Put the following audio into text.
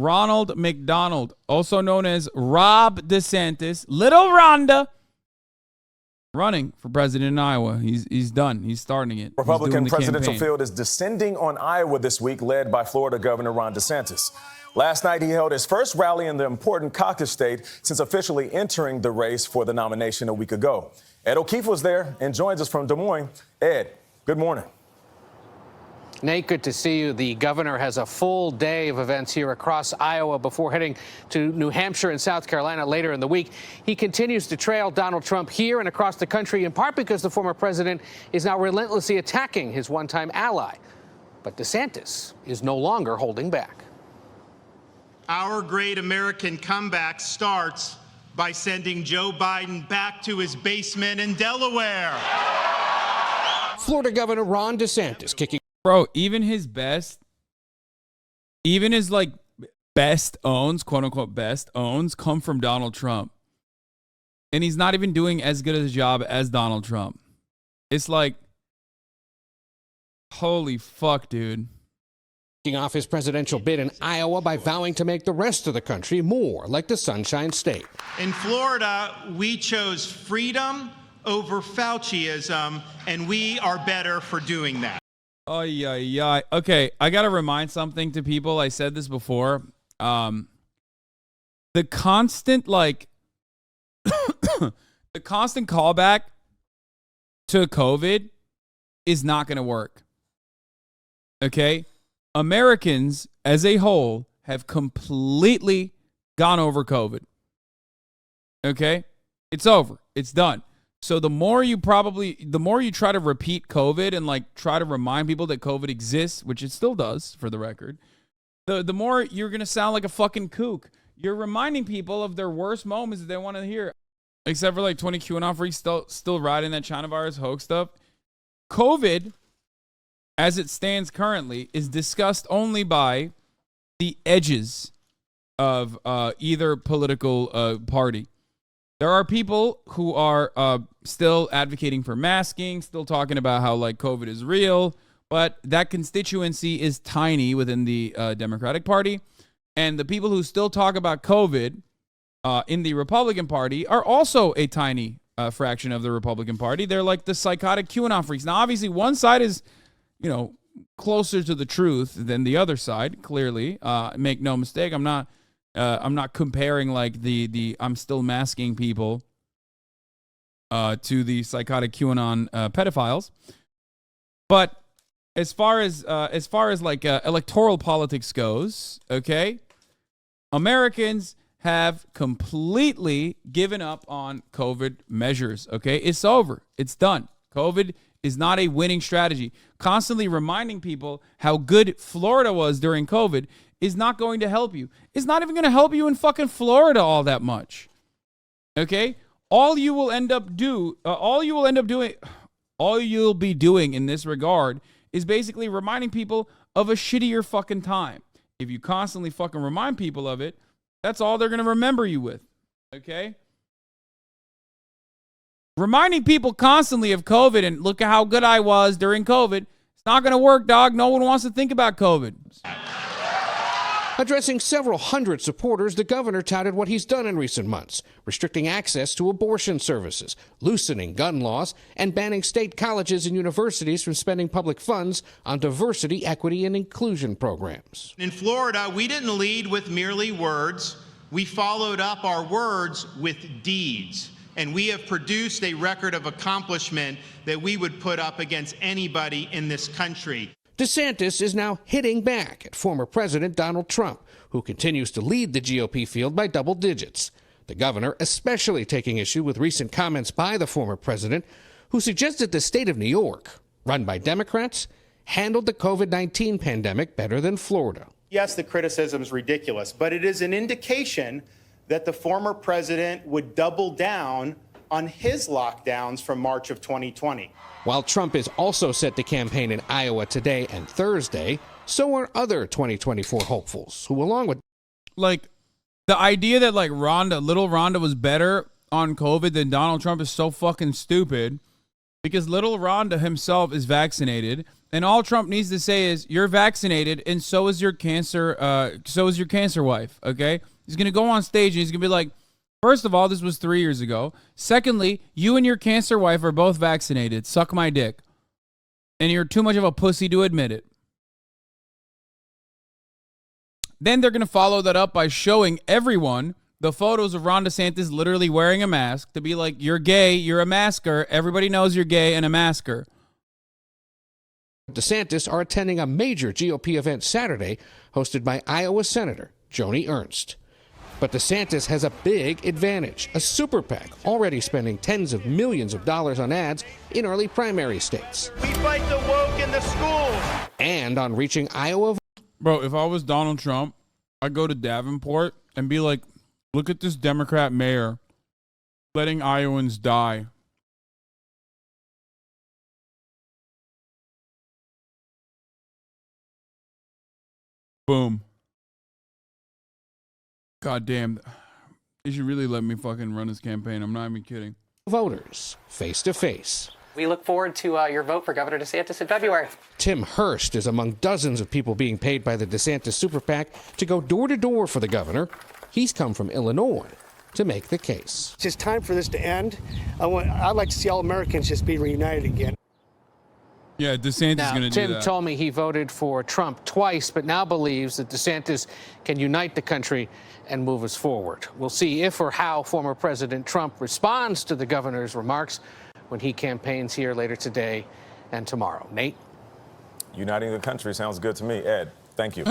Ronald McDonald, also known as Rob DeSantis, Little Rhonda, running for president in Iowa. He's done. He's starting it. Republican presidential field is descending on Iowa this week, led by Florida Governor Ron DeSantis. Last night, he held his first rally in the important caucus state since officially entering the race for the nomination a week ago. Ed O'Keefe was there and joins us from Des Moines. Ed, good morning. Nate, good to see you. The governor has a full day of events here across Iowa before heading to New Hampshire and South Carolina later in the week. He continues to trail Donald Trump here and across the country, in part because the former president is now relentlessly attacking his one-time ally. But DeSantis is no longer holding back. Our great American comeback starts by sending Joe Biden back to his basement in Delaware. Florida Governor Ron DeSantis kicking. Bro, even his best owns, quote unquote best owns, come from Donald Trump. And he's not even doing as good a job as Donald Trump. It's like, holy fuck, dude. Kicking off his presidential bid in Iowa by vowing to make the rest of the country more like the Sunshine State. In Florida, we chose freedom over Fauciism, and we are better for doing that. Oh, yeah. Okay, I got to remind something to people. I said this before. The constant, the constant callback to COVID is not going to work. Okay? Americans as a whole have completely gone over COVID. Okay? It's over. It's done. So the more you try to repeat COVID and try to remind people that COVID exists, which it still does for the record, the more you're going to sound like a fucking kook. You're reminding people of their worst moments that they want to hear. Except for 20 QAnon freaks still riding that China virus hoax stuff. COVID, as it stands currently, is discussed only by the edges of either political party. There are people who are still advocating for masking, still talking about how COVID is real, but that constituency is tiny within the Democratic Party. And the people who still talk about COVID in the Republican Party are also a tiny fraction of the Republican Party. They're like the psychotic QAnon freaks. Now, obviously, one side is, closer to the truth than the other side, clearly. Make no mistake, I'm not comparing the I'm still masking people to the psychotic QAnon pedophiles. But as far as electoral politics goes, okay, Americans have completely given up on COVID measures. Okay, it's over. It's done. COVID is not a winning strategy. Constantly reminding people how good Florida was during COVID is not going to help you. It's not even going to help you in fucking Florida all that much. Okay? All you'll be doing in this regard is basically reminding people of a shittier fucking time. If you constantly fucking remind people of it, that's all they're going to remember you with. Okay? Reminding people constantly of COVID and look at how good I was during COVID, it's not going to work, dog. No one wants to think about COVID. Addressing several hundred supporters, the governor touted what he's done in recent months, restricting access to abortion services, loosening gun laws, and banning state colleges and universities from spending public funds on diversity, equity, and inclusion programs. In Florida, we didn't lead with merely words. We followed up our words with deeds. And we have produced a record of accomplishment that we would put up against anybody in this country. DeSantis is now hitting back at former President Donald Trump, who continues to lead the GOP field by double digits. The governor especially taking issue with recent comments by the former president, who suggested the state of New York, run by Democrats, handled the COVID-19 pandemic better than Florida. Yes, the criticism is ridiculous, but it is an indication that the former president would double down on his lockdowns from March of 2020. While Trump is also set to campaign in Iowa today and Thursday, so are other 2024 hopefuls who, along with the idea that little Rhonda was better on COVID than Donald Trump is so fucking stupid, because little Rhonda himself is vaccinated And all Trump needs to say is, you're vaccinated, and so is your cancer wife, okay? He's going to go on stage, and he's going to be like, first of all, this was 3 years ago. Secondly, you and your cancer wife are both vaccinated. Suck my dick. And you're too much of a pussy to admit it. Then they're going to follow that up by showing everyone the photos of Ron DeSantis literally wearing a mask to be like, you're gay, you're a masker. Everybody knows you're gay and a masker. DeSantis are attending a major GOP event Saturday hosted by Iowa Senator Joni Ernst. But DeSantis has a big advantage, a super PAC already spending tens of millions of dollars on ads in early primary states. We fight the woke in the schools. And on reaching Iowa. Bro, if I was Donald Trump, I'd go to Davenport and be like, look at this Democrat mayor letting Iowans die. Boom. God damn. They should really let me fucking run this campaign. I'm not even kidding. Voters face to face. We look forward to your vote for Governor DeSantis in February. Tim Hurst is among dozens of people being paid by the DeSantis super PAC to go door to door for the governor. He's come from Illinois to make the case. It's just time for this to end. I'd like to see all Americans just be reunited again. Yeah, DeSantis is going to do that. Tim told me he voted for Trump twice, but now believes that DeSantis can unite the country and move us forward. We'll see if or how former President Trump responds to the governor's remarks when he campaigns here later today and tomorrow. Nate? Uniting the country sounds good to me. Ed, thank you.